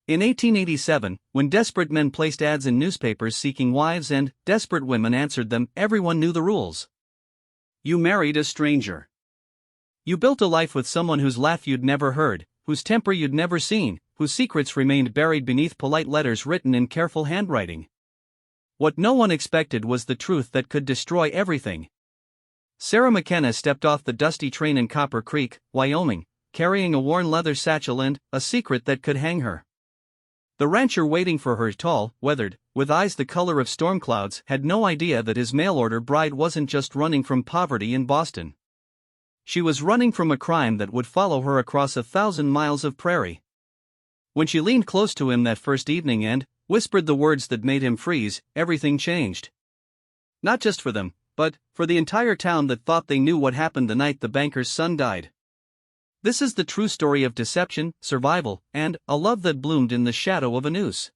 In 1887, when desperate men placed ads in newspapers seeking wives and desperate women answered them, everyone knew the rules. You married a stranger. You built a life with someone whose laugh you'd never heard, whose temper you'd never seen, whose secrets remained buried beneath polite letters written in careful handwriting. What no one expected was the truth that could destroy everything. Sarah McKenna stepped off the dusty train in Copper Creek, Wyoming, carrying a worn leather satchel and a secret that could hang her. The rancher waiting for her, tall, weathered, with eyes the color of storm clouds, had no idea that his mail-order bride wasn't just running from poverty in Boston. She was running from a crime that would follow her across 1,000 miles of prairie. When she leaned close to him that first evening and whispered the words that made him freeze, everything changed. Not just for them, but for the entire town that thought they knew what happened the night the banker's son died. This is the true story of deception, survival, and a love that bloomed in the shadow of a noose.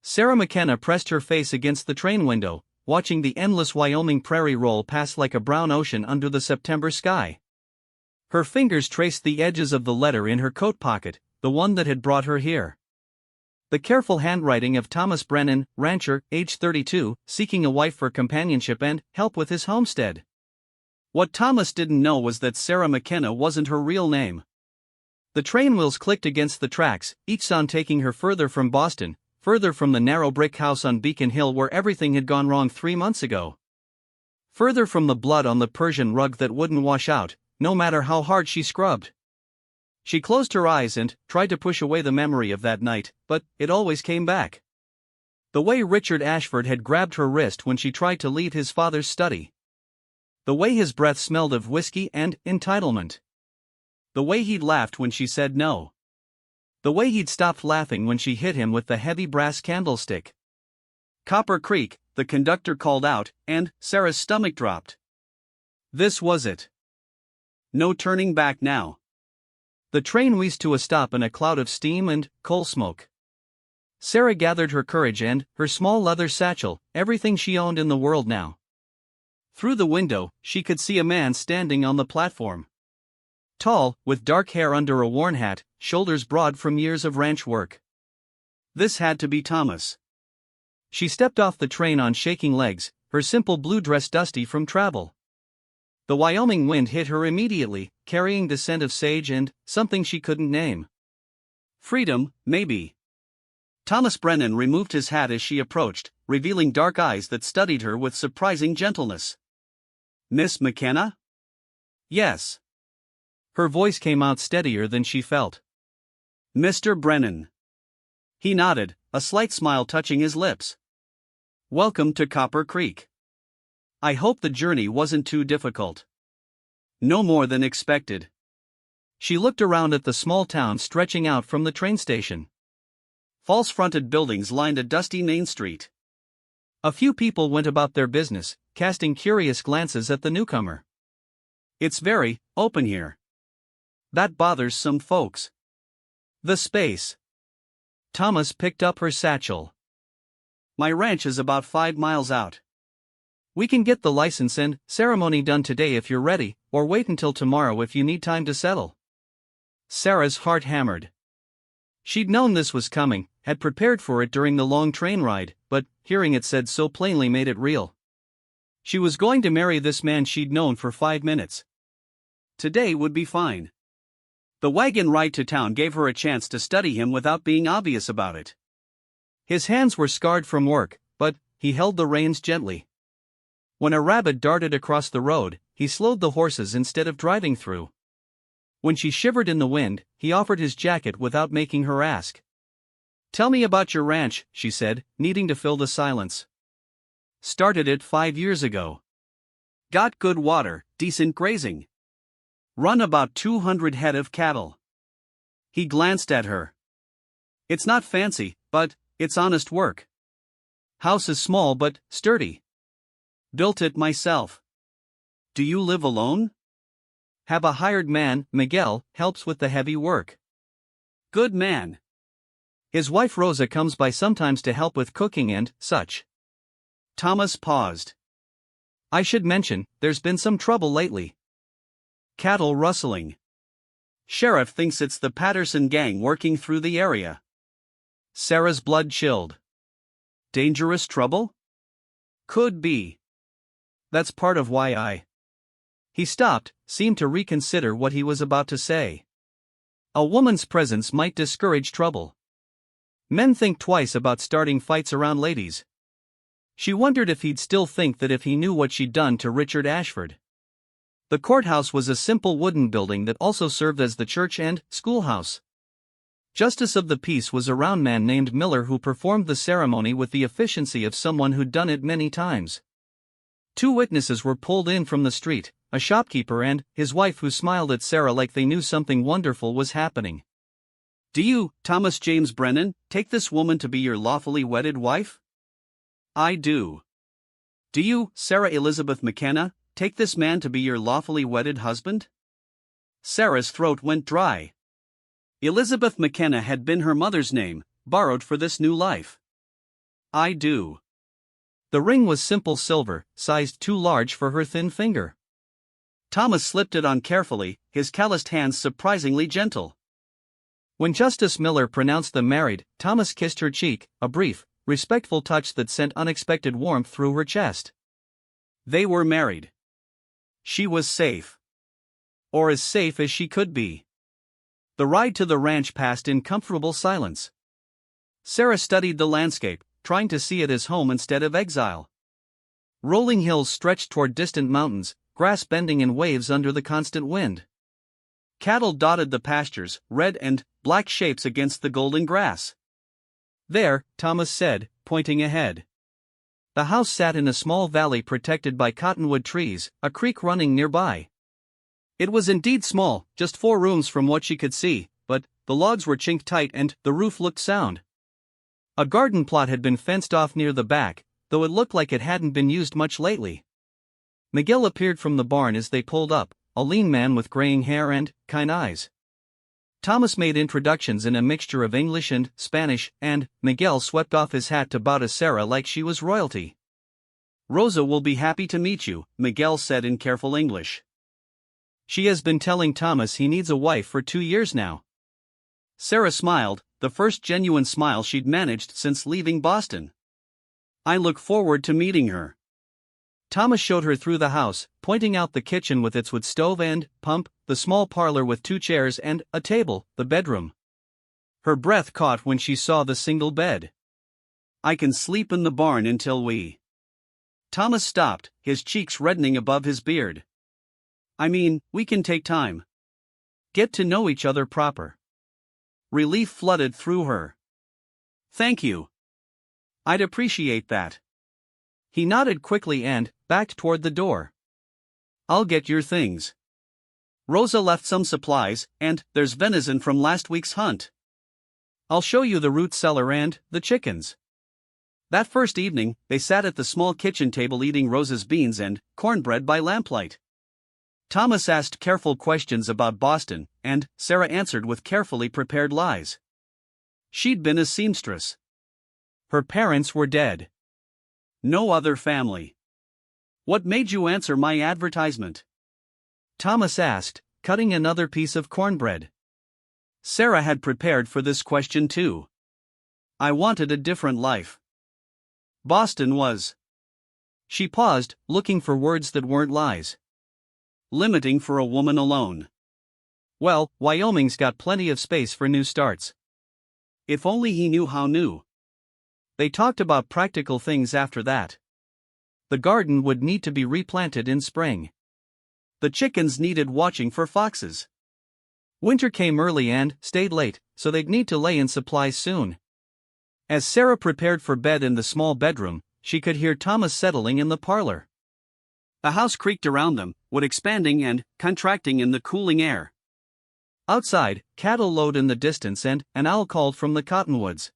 Sarah McKenna pressed her face against the train window, watching the endless Wyoming prairie roll past like a brown ocean under the September sky. Her fingers traced the edges of the letter in her coat pocket, the one that had brought her here. The careful handwriting of Thomas Brennan, rancher, age 32, seeking a wife for companionship and help with his homestead. What Thomas didn't know was that Sarah McKenna wasn't her real name. The train wheels clicked against the tracks, each sound taking her further from Boston, further from the narrow brick house on Beacon Hill where everything had gone wrong 3 months ago. Further from the blood on the Persian rug that wouldn't wash out, no matter how hard she scrubbed. She closed her eyes and tried to push away the memory of that night, but it always came back. The way Richard Ashford had grabbed her wrist when she tried to leave his father's study. The way his breath smelled of whiskey and entitlement. The way he'd laughed when she said no. The way he'd stopped laughing when she hit him with the heavy brass candlestick. Copper Creek, the conductor called out, and Sarah's stomach dropped. This was it. No turning back now. The train whizzed to a stop in a cloud of steam and coal smoke. Sarah gathered her courage and her small leather satchel, everything she owned in the world now. Through the window, she could see a man standing on the platform. Tall, with dark hair under a worn hat, shoulders broad from years of ranch work. This had to be Thomas. She stepped off the train on shaking legs, her simple blue dress dusty from travel. The Wyoming wind hit her immediately, carrying the scent of sage and something she couldn't name. Freedom, maybe. Thomas Brennan removed his hat as she approached, revealing dark eyes that studied her with surprising gentleness. Miss McKenna? Yes. Her voice came out steadier than she felt. Mr. Brennan. He nodded, a slight smile touching his lips. Welcome to Copper Creek. I hope the journey wasn't too difficult. No more than expected. She looked around at the small town stretching out from the train station. False-fronted buildings lined a dusty main street. A few people went about their business, casting curious glances at the newcomer. It's very open here. That bothers some folks. The space. Thomas picked up her satchel. My ranch is about 5 miles out. We can get the license and ceremony done today if you're ready, or wait until tomorrow if you need time to settle. Sarah's heart hammered. She'd known this was coming, had prepared for it during the long train ride, but hearing it said so plainly made it real. She was going to marry this man she'd known for 5 minutes. Today would be fine. The wagon ride to town gave her a chance to study him without being obvious about it. His hands were scarred from work, but he held the reins gently. When a rabbit darted across the road, he slowed the horses instead of driving through. When she shivered in the wind, he offered his jacket without making her ask. Tell me about your ranch, she said, needing to fill the silence. Started it 5 years ago. Got good water, decent grazing. Run about 200 head of cattle. He glanced at her. It's not fancy, but it's honest work. House is small but sturdy. Built it myself. Do you live alone? Have a hired man, Miguel, helps with the heavy work. Good man. His wife Rosa comes by sometimes to help with cooking and such. Thomas paused. I should mention, there's been some trouble lately. Cattle rustling. Sheriff thinks it's the Patterson gang working through the area. Sarah's blood chilled. Dangerous trouble? Could be. That's part of why I. He stopped, seemed to reconsider what he was about to say. A woman's presence might discourage trouble. Men think twice about starting fights around ladies. She wondered if he'd still think that if he knew what she'd done to Richard Ashford. The courthouse was a simple wooden building that also served as the church and schoolhouse. Justice of the peace was a round man named Miller who performed the ceremony with the efficiency of someone who'd done it many times. 2 witnesses were pulled in from the street, a shopkeeper and his wife who smiled at Sarah like they knew something wonderful was happening. Do you, Thomas James Brennan, take this woman to be your lawfully wedded wife? I do. Do you, Sarah Elizabeth McKenna, take this man to be your lawfully wedded husband? Sarah's throat went dry. Elizabeth McKenna had been her mother's name, borrowed for this new life. I do. The ring was simple silver, sized too large for her thin finger. Thomas slipped it on carefully, his calloused hands surprisingly gentle. When Justice Miller pronounced them married, Thomas kissed her cheek, a brief, respectful touch that sent unexpected warmth through her chest. They were married. She was safe. Or as safe as she could be. The ride to the ranch passed in comfortable silence. Sarah studied the landscape, trying to see it as home instead of exile. Rolling hills stretched toward distant mountains, grass bending in waves under the constant wind. Cattle dotted the pastures, red and black shapes against the golden grass. There, Thomas said, pointing ahead. The house sat in a small valley protected by cottonwood trees, a creek running nearby. It was indeed small, just 4 rooms from what she could see, but the logs were chinked tight and the roof looked sound. A garden plot had been fenced off near the back, though it looked like it hadn't been used much lately. Miguel appeared from the barn as they pulled up, a lean man with graying hair and kind eyes. Thomas made introductions in a mixture of English and Spanish, and Miguel swept off his hat to bow to Sarah like she was royalty. Rosa will be happy to meet you, Miguel said in careful English. She has been telling Thomas he needs a wife for 2 years now. Sarah smiled, the first genuine smile she'd managed since leaving Boston. I look forward to meeting her. Thomas showed her through the house, pointing out the kitchen with its wood stove and pump, the small parlor with 2 chairs and a table, the bedroom. Her breath caught when she saw the single bed. I can sleep in the barn until we. Thomas stopped, his cheeks reddening above his beard. I mean, we can take time. Get to know each other proper. Relief flooded through her. Thank you. I'd appreciate that. He nodded quickly and backed toward the door. I'll get your things. Rosa left some supplies, and there's venison from last week's hunt. I'll show you the root cellar and the chickens. That first evening, they sat at the small kitchen table eating Rosa's beans and cornbread by lamplight. Thomas asked careful questions about Boston, and Sarah answered with carefully prepared lies. She'd been a seamstress. Her parents were dead. No other family. What made you answer my advertisement? Thomas asked, cutting another piece of cornbread. Sarah had prepared for this question too. I wanted a different life. Boston was. She paused, looking for words that weren't lies. Limiting for a woman alone. Well, Wyoming's got plenty of space for new starts. If only he knew how new. They talked about practical things after that. The garden would need to be replanted in spring. The chickens needed watching for foxes. Winter came early and stayed late, so they'd need to lay in supplies soon. As Sarah prepared for bed in the small bedroom, she could hear Thomas settling in the parlor. The house creaked around them, wood expanding and contracting in the cooling air. Outside, cattle lowed in the distance and an owl called from the cottonwoods.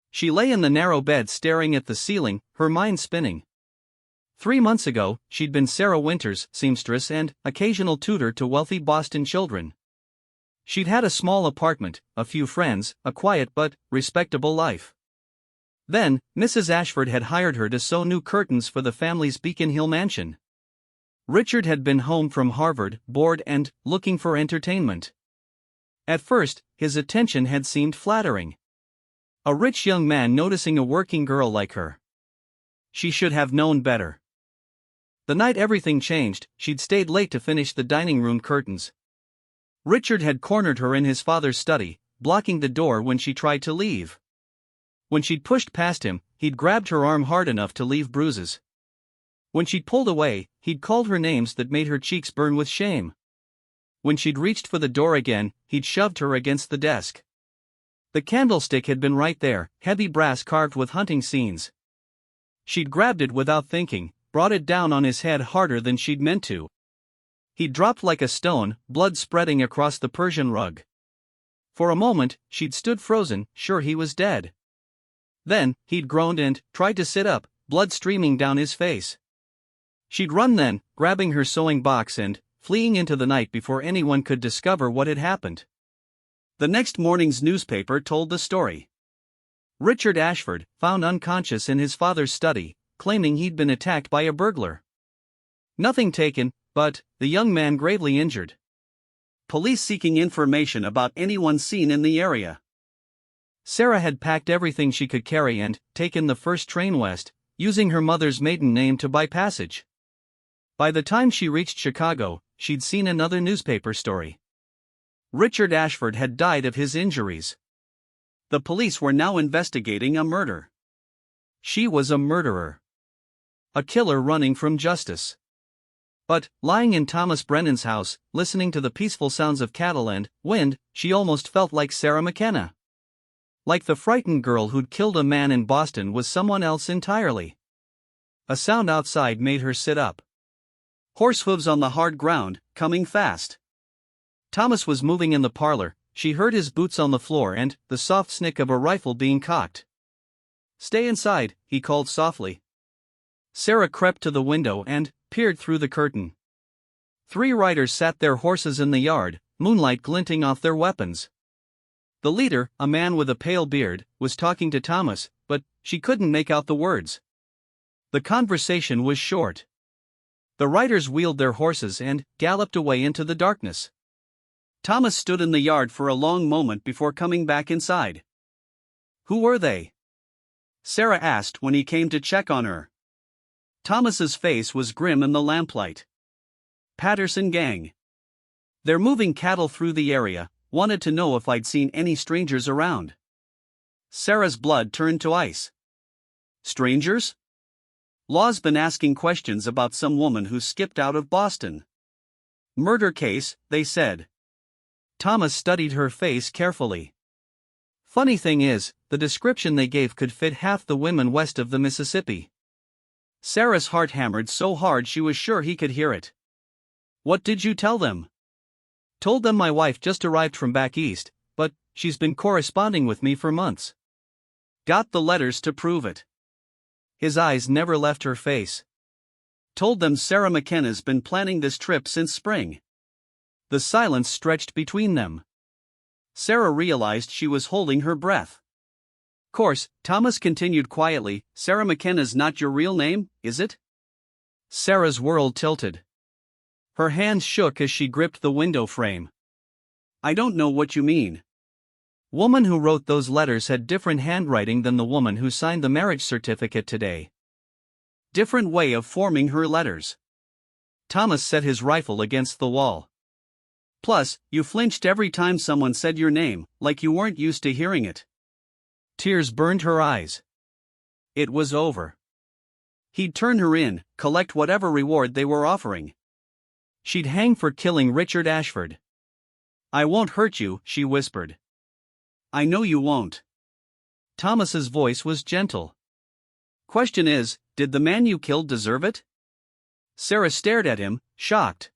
She lay in the narrow bed staring at the ceiling, her mind spinning. 3 months ago, she'd been Sarah Winters, seamstress and occasional tutor to wealthy Boston children. She'd had a small apartment, a few friends, a quiet but respectable life. Then, Mrs. Ashford had hired her to sew new curtains for the family's Beacon Hill mansion. Richard had been home from Harvard, bored and looking for entertainment. At first, his attention had seemed flattering. A rich young man noticing a working girl like her. She should have known better. The night everything changed, she'd stayed late to finish the dining room curtains. Richard had cornered her in his father's study, blocking the door when she tried to leave. When she'd pushed past him, he'd grabbed her arm hard enough to leave bruises. When she'd pulled away, he'd called her names that made her cheeks burn with shame. When she'd reached for the door again, he'd shoved her against the desk. The candlestick had been right there, heavy brass carved with hunting scenes. She'd grabbed it without thinking, brought it down on his head harder than she'd meant to. He'd dropped like a stone, blood spreading across the Persian rug. For a moment, she'd stood frozen, sure he was dead. Then, he'd groaned and tried to sit up, blood streaming down his face. She'd run then, grabbing her sewing box and fleeing into the night before anyone could discover what had happened. The next morning's newspaper told the story. Richard Ashford, found unconscious in his father's study, claiming he'd been attacked by a burglar. Nothing taken, but the young man gravely injured. Police seeking information about anyone seen in the area. Sarah had packed everything she could carry and taken the first train west, using her mother's maiden name to buy passage. By the time she reached Chicago, she'd seen another newspaper story. Richard Ashford had died of his injuries. The police were now investigating a murder. She was a murderer. A killer running from justice. But, lying in Thomas Brennan's house, listening to the peaceful sounds of cattle and wind, she almost felt like Sarah McKenna. Like the frightened girl who'd killed a man in Boston was someone else entirely. A sound outside made her sit up. Horse hooves on the hard ground, coming fast. Thomas was moving in the parlor. She heard his boots on the floor and the soft snick of a rifle being cocked. "Stay inside," he called softly. Sarah crept to the window and peered through the curtain. 3 riders sat their horses in the yard, moonlight glinting off their weapons. The leader, a man with a pale beard, was talking to Thomas, but she couldn't make out the words. The conversation was short. The riders wheeled their horses and galloped away into the darkness. Thomas stood in the yard for a long moment before coming back inside. "Who were they?" Sarah asked when he came to check on her. Thomas's face was grim in the lamplight. "Patterson gang. They're moving cattle through the area, wanted to know if I'd seen any strangers around." Sarah's blood turned to ice. "Strangers?" "Law's been asking questions about some woman who skipped out of Boston. Murder case, they said." Thomas studied her face carefully. "Funny thing is, the description they gave could fit half the women west of the Mississippi." Sarah's heart hammered so hard she was sure he could hear it. "What did you tell them?" "Told them my wife just arrived from back east, but she's been corresponding with me for months." "Got the letters to prove it?" His eyes never left her face. "Told them Sarah McKenna's been planning this trip since spring." The silence stretched between them. Sarah realized she was holding her breath. "Course," Thomas continued quietly, "Sarah McKenna's not your real name, is it?" Sarah's world tilted. Her hands shook as she gripped the window frame. "I don't know what you mean." "Woman who wrote those letters had different handwriting than the woman who signed the marriage certificate today. Different way of forming her letters." Thomas set his rifle against the wall. "Plus, you flinched every time someone said your name, like you weren't used to hearing it." Tears burned her eyes. It was over. He'd turn her in, collect whatever reward they were offering. She'd hang for killing Richard Ashford. "I won't hurt you," she whispered. "I know you won't." Thomas's voice was gentle. "Question is, did the man you killed deserve it?" Sarah stared at him, shocked.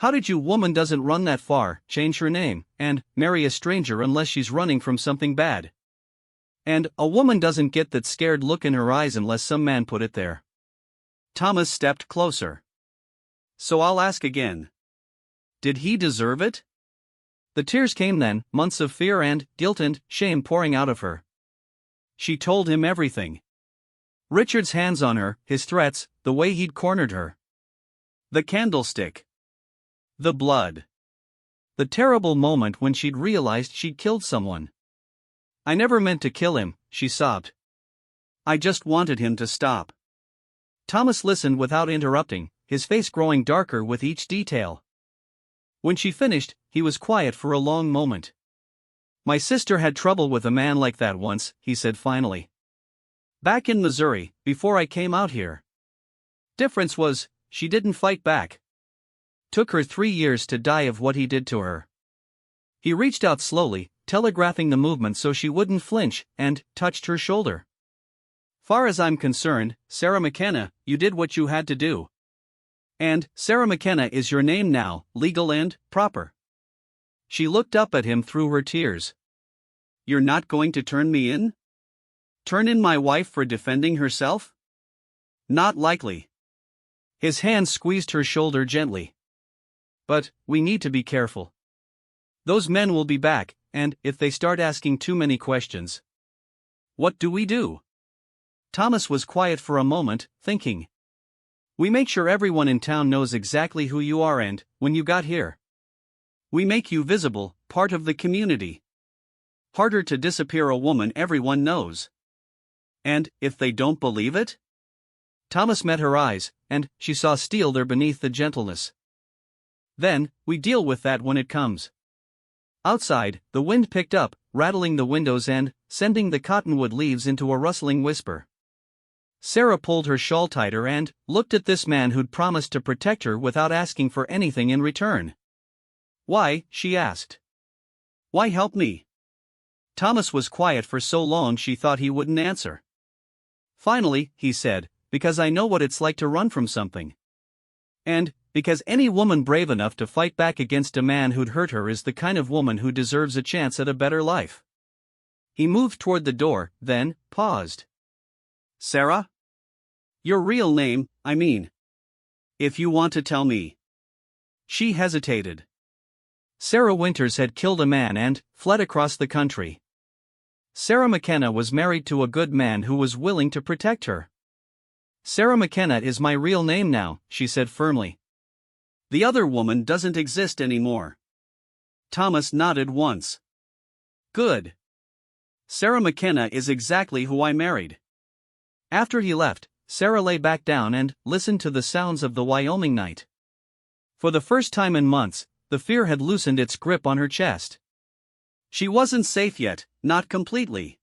"How did you woman doesn't run that far, change her name, and marry a stranger unless she's running from something bad? And a woman doesn't get that scared look in her eyes unless some man put it there." Thomas stepped closer. "So I'll ask again. Did he deserve it?" The tears came then, months of fear and guilt and shame pouring out of her. She told him everything. Richard's hands on her, his threats, the way he'd cornered her. The candlestick. The blood. The terrible moment when she'd realized she'd killed someone. I never meant to kill him, she sobbed. I just wanted him to stop. Thomas listened without interrupting, his face growing darker with each detail. When she finished, he was quiet for a long moment. My sister had trouble with a man like that once, he said finally. Back in Missouri, before I came out here. Difference was, she didn't fight back. Took her 3 years to die of what he did to her. He reached out slowly, telegraphing the movement so she wouldn't flinch, and touched her shoulder. Far as I'm concerned, Sarah McKenna, you did what you had to do. And Sarah McKenna is your name now, legal and proper. She looked up at him through her tears. You're not going to turn me in? Turn in my wife for defending herself? Not likely. His hand squeezed her shoulder gently. But we need to be careful. Those men will be back, and if they start asking too many questions. What do we do? Thomas was quiet for a moment, thinking. We make sure everyone in town knows exactly who you are and, when you got here. We make you visible, part of the community. Harder to disappear a woman everyone knows. And, if they don't believe it? Thomas met her eyes, and she saw steel there beneath the gentleness. Then, we deal with that when it comes. Outside, the wind picked up, rattling the windows and sending the cottonwood leaves into a rustling whisper. Sarah pulled her shawl tighter and looked at this man who'd promised to protect her without asking for anything in return. Why, she asked. Why help me? Thomas was quiet for so long she thought he wouldn't answer. Finally, he said, because I know what it's like to run from something. And, because any woman brave enough to fight back against a man who'd hurt her is the kind of woman who deserves a chance at a better life. He moved toward the door, then paused. Sarah? Your real name, I mean. If you want to tell me. She hesitated. Sarah Winters had killed a man and fled across the country. Sarah McKenna was married to a good man who was willing to protect her. Sarah McKenna is my real name now, she said firmly. The other woman doesn't exist anymore. Thomas nodded once. Good. Sarah McKenna is exactly who I married. After he left, Sarah lay back down and listened to the sounds of the Wyoming night. For the first time in months, the fear had loosened its grip on her chest. She wasn't safe yet, not completely.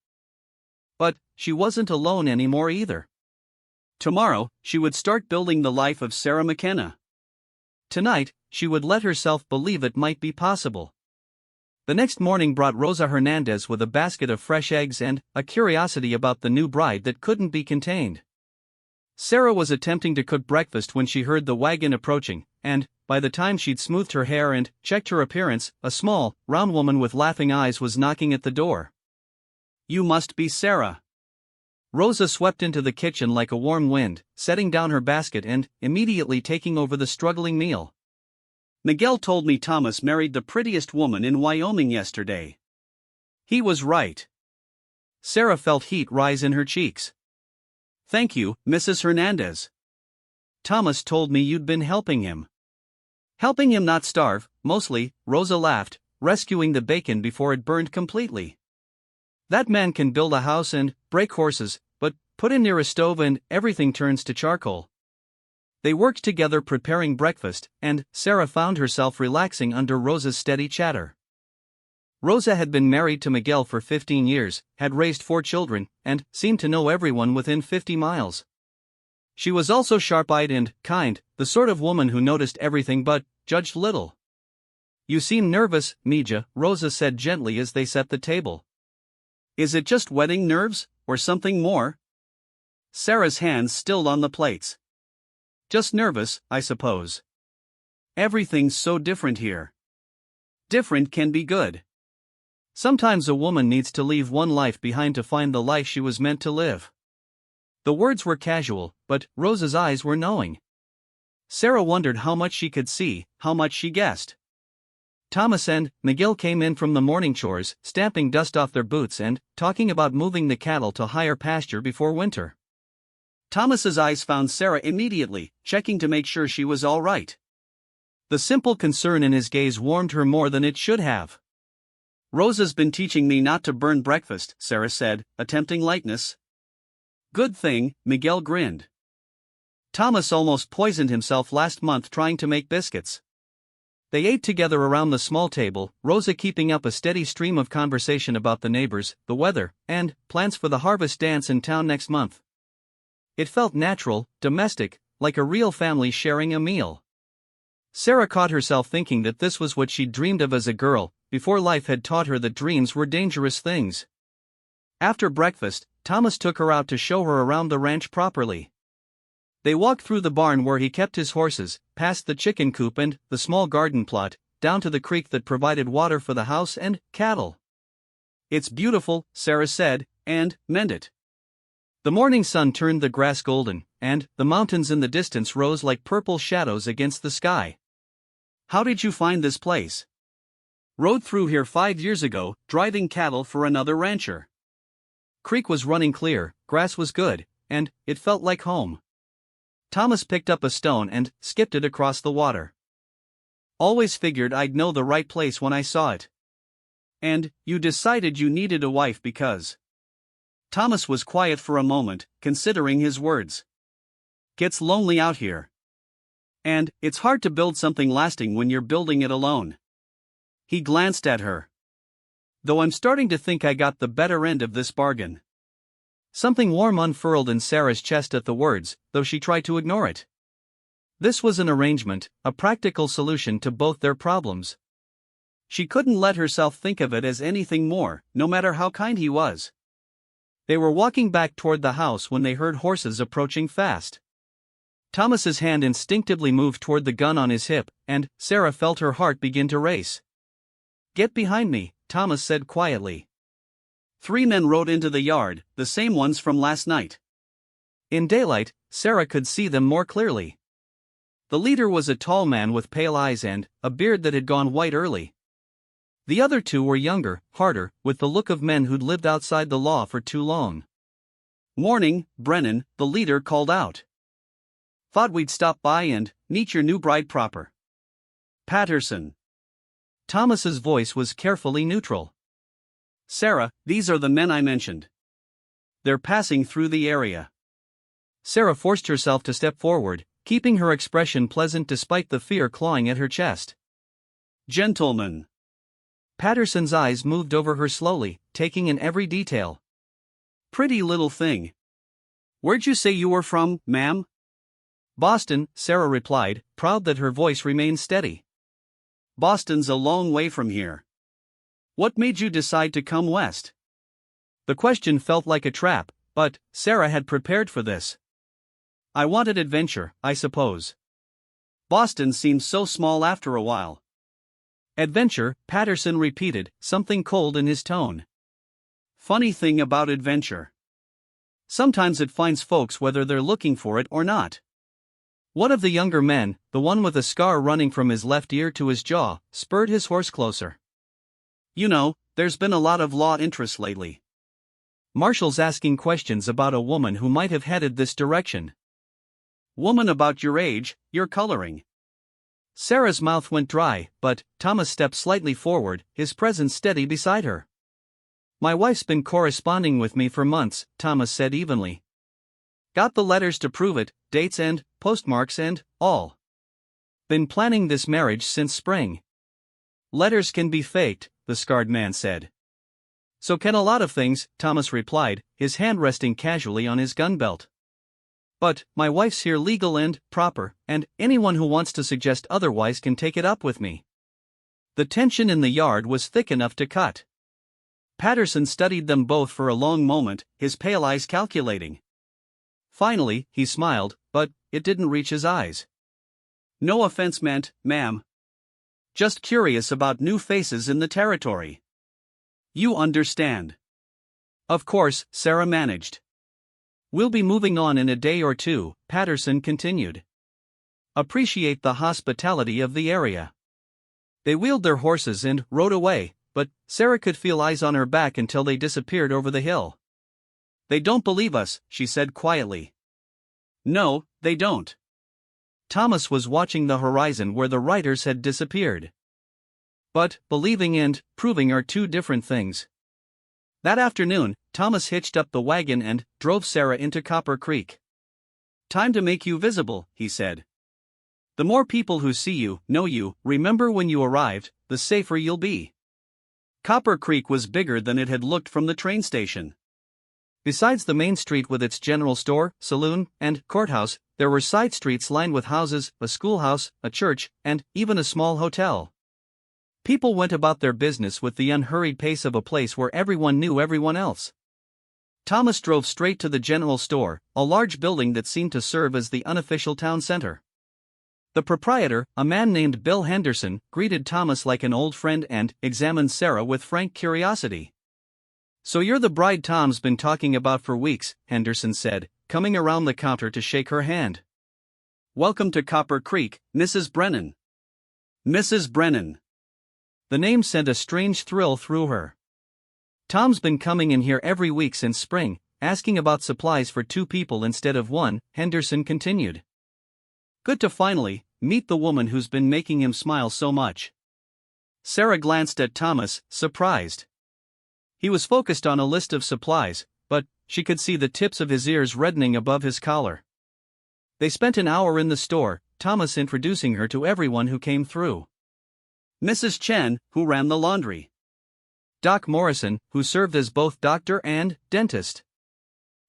But she wasn't alone anymore either. Tomorrow, she would start building the life of Sarah McKenna. Tonight, she would let herself believe it might be possible. The next morning brought Rosa Hernandez with a basket of fresh eggs and a curiosity about the new bride that couldn't be contained. Sarah was attempting to cook breakfast when she heard the wagon approaching, and, by the time she'd smoothed her hair and checked her appearance, a small, round woman with laughing eyes was knocking at the door. You must be Sarah. Rosa swept into the kitchen like a warm wind, setting down her basket and immediately taking over the struggling meal. Miguel told me Thomas married the prettiest woman in Wyoming yesterday. He was right. Sarah felt heat rise in her cheeks. Thank you, Mrs. Hernandez. Thomas told me you'd been helping him. Helping him not starve, mostly, Rosa laughed, rescuing the bacon before it burned completely. That man can build a house and break horses, but put him near a stove and everything turns to charcoal. They worked together preparing breakfast, and Sarah found herself relaxing under Rosa's steady chatter. Rosa had been married to Miguel for 15 years, had raised 4 children, and seemed to know everyone within 50 miles. She was also sharp-eyed and kind, the sort of woman who noticed everything but judged little. You seem nervous, Mija, Rosa said gently as they set the table. Is it just wedding nerves, or something more? Sarah's hands still on the plates. Just nervous, I suppose. Everything's so different here. Different can be good. Sometimes a woman needs to leave one life behind to find the life she was meant to live. The words were casual, but Rosa's eyes were knowing. Sarah wondered how much she could see, how much she guessed. Thomas and Miguel came in from the morning chores, stamping dust off their boots and talking about moving the cattle to higher pasture before winter. Thomas's eyes found Sarah immediately, checking to make sure she was all right. The simple concern in his gaze warmed her more than it should have. Rosa's been teaching me not to burn breakfast, Sarah said, attempting lightness. Good thing, Miguel grinned. Thomas almost poisoned himself last month trying to make biscuits. They ate together around the small table, Rosa keeping up a steady stream of conversation about the neighbors, the weather, and plans for the harvest dance in town next month. It felt natural, domestic, like a real family sharing a meal. Sarah caught herself thinking that this was what she'd dreamed of as a girl, before life had taught her that dreams were dangerous things. After breakfast, Thomas took her out to show her around the ranch properly. They walked through the barn where he kept his horses, past the chicken coop and the small garden plot, down to the creek that provided water for the house and cattle. It's beautiful, Sarah said, and meant it. The morning sun turned the grass golden, and the mountains in the distance rose like purple shadows against the sky. How did you find this place? Rode through here 5 years ago, driving cattle for another rancher. Creek was running clear, grass was good, and it felt like home. Thomas picked up a stone and skipped it across the water. Always figured I'd know the right place when I saw it. And you decided you needed a wife because... Thomas was quiet for a moment, considering his words. Gets lonely out here. And it's hard to build something lasting when you're building it alone. He glanced at her. Though I'm starting to think I got the better end of this bargain. Something warm unfurled in Sarah's chest at the words, though she tried to ignore it. This was an arrangement, a practical solution to both their problems. She couldn't let herself think of it as anything more, no matter how kind he was. They were walking back toward the house when they heard horses approaching fast. Thomas's hand instinctively moved toward the gun on his hip, and Sarah felt her heart begin to race. Get behind me, Thomas said quietly. 3 men rode into the yard, the same ones from last night. In daylight, Sarah could see them more clearly. The leader was a tall man with pale eyes and a beard that had gone white early. The other 2 were younger, harder, with the look of men who'd lived outside the law for too long. Morning, Brennan, the leader called out. Thought we'd stop by and meet your new bride proper. Patterson. Thomas's voice was carefully neutral. Sarah, these are the men I mentioned. They're passing through the area. Sarah forced herself to step forward, keeping her expression pleasant despite the fear clawing at her chest. Gentlemen. Patterson's eyes moved over her slowly, taking in every detail. Pretty little thing. Where'd you say you were from, ma'am? Boston, Sarah replied, proud that her voice remained steady. Boston's a long way from here. What made you decide to come west? The question felt like a trap, but Sarah had prepared for this. I wanted adventure, I suppose. Boston seemed so small after a while. Adventure, Patterson repeated, something cold in his tone. Funny thing about adventure. Sometimes it finds folks whether they're looking for it or not. One of the younger men, the one with a scar running from his left ear to his jaw, spurred his horse closer. You know, there's been a lot of law interest lately. Marshall's asking questions about a woman who might have headed this direction. Woman about your age, your coloring. Sarah's mouth went dry, but Thomas stepped slightly forward, his presence steady beside her. My wife's been corresponding with me for months, Thomas said evenly. Got the letters to prove it, dates and postmarks and all. Been planning this marriage since spring. Letters can be faked, the scarred man said. So can a lot of things, Thomas replied, his hand resting casually on his gun belt. But my wife's here legal and proper, and anyone who wants to suggest otherwise can take it up with me. The tension in the yard was thick enough to cut. Patterson studied them both for a long moment, his pale eyes calculating. Finally, he smiled, but it didn't reach his eyes. No offense meant, ma'am. Just curious about new faces in the territory. You understand. Of course, Sarah managed. We'll be moving on in a day or two, Patterson continued. Appreciate the hospitality of the area. They wheeled their horses and rode away, but Sarah could feel eyes on her back until they disappeared over the hill. They don't believe us, she said quietly. No, they don't. Thomas was watching the horizon where the riders had disappeared. But believing and proving are two different things. That afternoon, Thomas hitched up the wagon and drove Sarah into Copper Creek. "Time to make you visible," he said. "The more people who see you, know you, remember when you arrived, the safer you'll be." Copper Creek was bigger than it had looked from the train station. Besides the main street with its general store, saloon, and courthouse, there were side streets lined with houses, a schoolhouse, a church, and even a small hotel. People went about their business with the unhurried pace of a place where everyone knew everyone else. Thomas drove straight to the general store, a large building that seemed to serve as the unofficial town center. The proprietor, a man named Bill Henderson, greeted Thomas like an old friend and examined Sarah with frank curiosity. "So you're the bride Tom's been talking about for weeks," Henderson said, coming around the counter to shake her hand. "Welcome to Copper Creek, Mrs. Brennan." Mrs. Brennan. The name sent a strange thrill through her. "Tom's been coming in here every week since spring, asking about supplies for 2 people instead of 1, Henderson continued. "Good to finally meet the woman who's been making him smile so much." Sarah glanced at Thomas, surprised. He was focused on a list of supplies, but she could see the tips of his ears reddening above his collar. They spent an hour in the store, Thomas introducing her to everyone who came through. Mrs. Chen, who ran the laundry. Doc Morrison, who served as both doctor and dentist.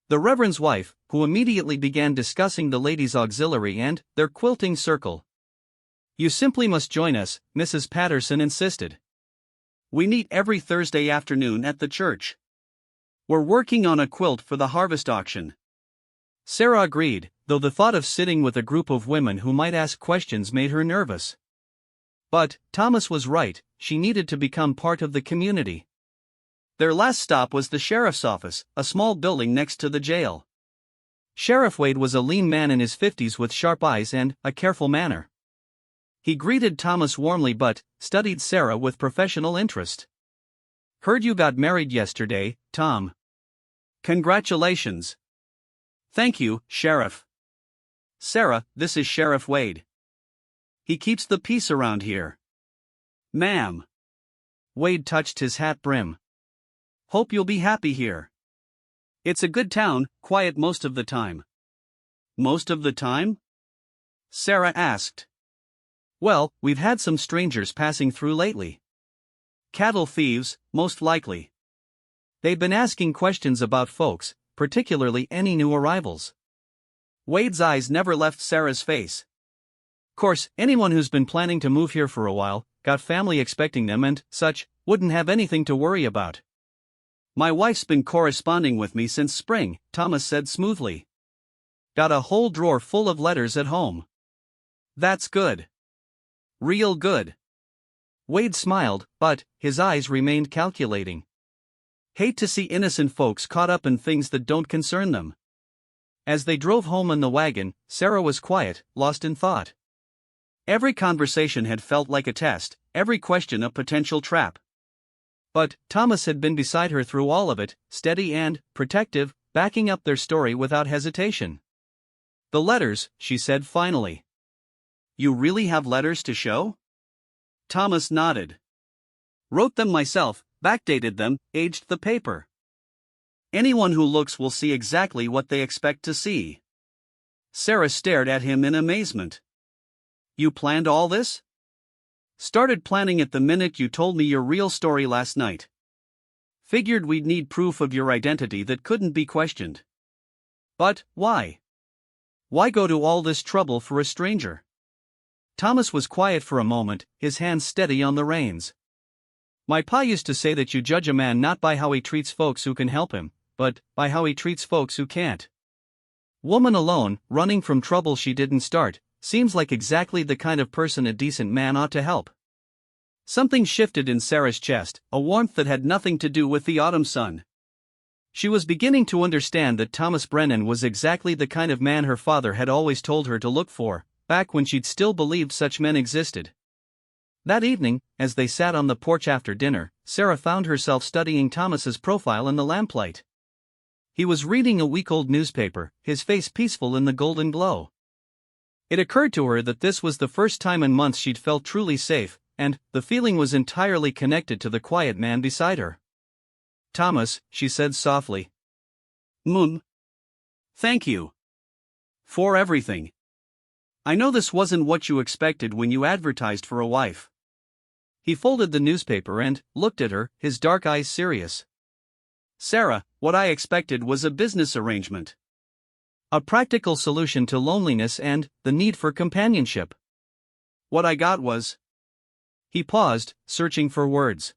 The Reverend's wife, who immediately began discussing the ladies' auxiliary and their quilting circle. "You simply must join us," Mrs. Patterson insisted. "We meet every Thursday afternoon at the church. We're working on a quilt for the harvest auction." Sarah agreed, though the thought of sitting with a group of women who might ask questions made her nervous. But Thomas was right, she needed to become part of the community. Their last stop was the sheriff's office, a small building next to the jail. Sheriff Wade was a lean man in his 50s with sharp eyes and a careful manner. He greeted Thomas warmly but studied Sarah with professional interest. "Heard you got married yesterday, Tom." "Congratulations." "Thank you, Sheriff." "Sarah, this is Sheriff Wade. He keeps the peace around here." "Ma'am." Wade touched his hat brim. "Hope you'll be happy here. It's a good town, quiet most of the time." "Most of the time?" Sarah asked. "Well, we've had some strangers passing through lately. Cattle thieves, most likely. They've been asking questions about folks, particularly any new arrivals." Wade's eyes never left Sarah's face. "Course, anyone who's been planning to move here for a while, got family expecting them and such, wouldn't have anything to worry about." "My wife's been corresponding with me since spring," Thomas said smoothly. "Got a whole drawer full of letters at home." "That's good. Real good." Wade smiled, but his eyes remained calculating. "Hate to see innocent folks caught up in things that don't concern them." As they drove home in the wagon, Sarah was quiet, lost in thought. Every conversation had felt like a test, every question a potential trap. But Thomas had been beside her through all of it, steady and protective, backing up their story without hesitation. "The letters," she said finally. "You really have letters to show?" Thomas nodded. "Wrote them myself, backdated them, aged the paper. Anyone who looks will see exactly what they expect to see." Sarah stared at him in amazement. "You planned all this?" "Started planning it the minute you told me your real story last night. Figured we'd need proof of your identity that couldn't be questioned." "But why? Why go to all this trouble for a stranger?" Thomas was quiet for a moment, his hands steady on the reins. "My pa used to say that you judge a man not by how he treats folks who can help him, but by how he treats folks who can't. Woman alone, running from trouble she didn't start, seems like exactly the kind of person a decent man ought to help." Something shifted in Sarah's chest, a warmth that had nothing to do with the autumn sun. She was beginning to understand that Thomas Brennan was exactly the kind of man her father had always told her to look for, back when she'd still believed such men existed. That evening, as they sat on the porch after dinner, Sarah found herself studying Thomas's profile in the lamplight. He was reading a week-old newspaper, his face peaceful in the golden glow. It occurred to her that this was the first time in months she'd felt truly safe, and the feeling was entirely connected to the quiet man beside her. "Thomas," she said softly. Thank you. For everything. I know this wasn't what you expected when you advertised for a wife." He folded the newspaper and looked at her, his dark eyes serious. "Sarah, what I expected was a business arrangement. A practical solution to loneliness and the need for companionship. What I got was..." He paused, searching for words.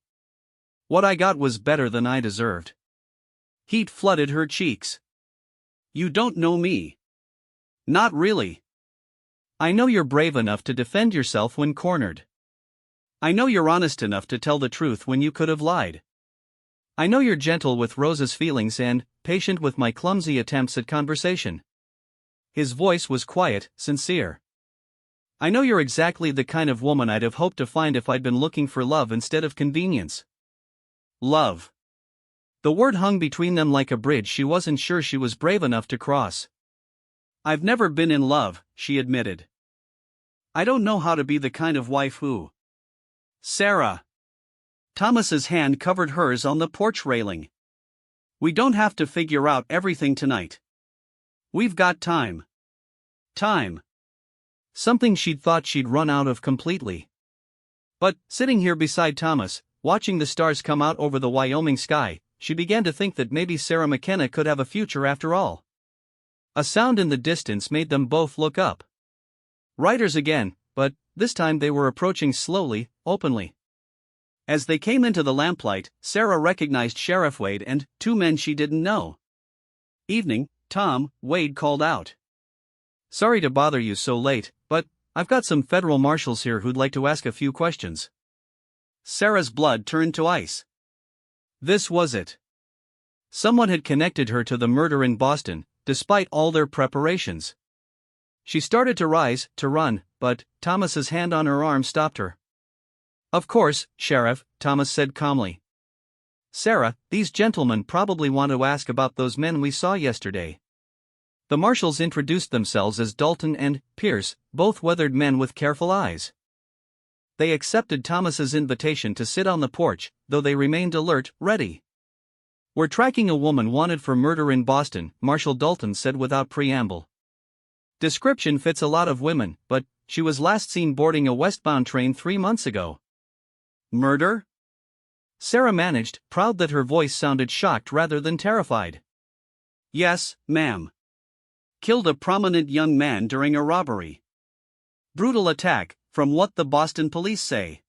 "What I got was better than I deserved." Heat flooded her cheeks. "You don't know me." "Not really. I know you're brave enough to defend yourself when cornered. I know you're honest enough to tell the truth when you could have lied. I know you're gentle with Rose's feelings and patient with my clumsy attempts at conversation." His voice was quiet, sincere. "I know you're exactly the kind of woman I'd have hoped to find if I'd been looking for love instead of convenience." Love. The word hung between them like a bridge she wasn't sure she was brave enough to cross. "I've never been in love," she admitted. "I don't know how to be the kind of wife who..." "Sarah." Thomas's hand covered hers on the porch railing. "We don't have to figure out everything tonight. We've got time." Time. Something she'd thought she'd run out of completely. But, sitting here beside Thomas, watching the stars come out over the Wyoming sky, she began to think that maybe Sarah McKenna could have a future after all. A sound in the distance made them both look up. Riders again, but this time they were approaching slowly, openly. As they came into the lamplight, Sarah recognized Sheriff Wade and two men she didn't know. "Evening, Tom," Wade called out. "Sorry to bother you so late, but I've got some federal marshals here who'd like to ask a few questions." Sarah's blood turned to ice. This was it. Someone had connected her to the murder in Boston, despite all their preparations. She started to rise, to run, but Thomas's hand on her arm stopped her. "Of course, Sheriff," Thomas said calmly. "Sarah, these gentlemen probably want to ask about those men we saw yesterday." The marshals introduced themselves as Dalton and Pierce, both weathered men with careful eyes. They accepted Thomas's invitation to sit on the porch, though they remained alert, ready. "We're tracking a woman wanted for murder in Boston," Marshal Dalton said without preamble. "Description fits a lot of women, but she was last seen boarding a westbound train 3 months ago." "Murder?" Sarah managed, proud that her voice sounded shocked rather than terrified. "Yes, ma'am. Killed a prominent young man during a robbery. Brutal attack, from what the Boston police say."